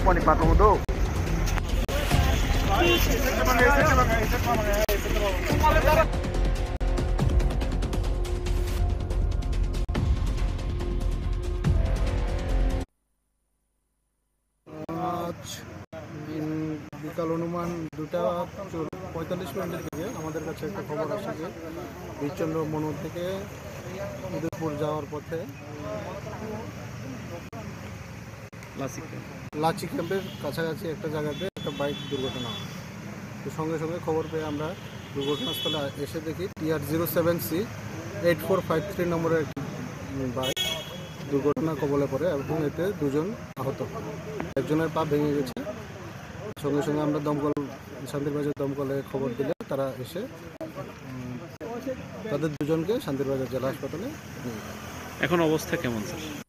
Panipatong do. বিকাল অনুমান 2:45 দিকে আমাদের কাছে একটা খবর আসে যে বীরচন্দ্র মনোহর থেকে উদয়পুর যাওয়ার পথে লাচি ক্যাম্পের কাছাকাছি একটা জায়গাতে একটা বাইক দুর্ঘটনা হয়। তো সঙ্গে সঙ্গে খবর পেয়ে আমরা দুর্ঘটনাস্থলে এসে দেখি TR07C 8453 নম্বরের একটি বাইক দুর্ঘটনা কবলে পড়ে এবং এতে দুজন আহত। একজনের পা ভেঙে গেছে। সঙ্গে সঙ্গে আমরা শান্তিরবাজার দমকলে খবর দিলে তারা এসে তাদের দুজনকে শান্তিরবাজার জেলা হাসপাতালে নিয়ে যায়। এখন অবস্থা কেমন স্যার?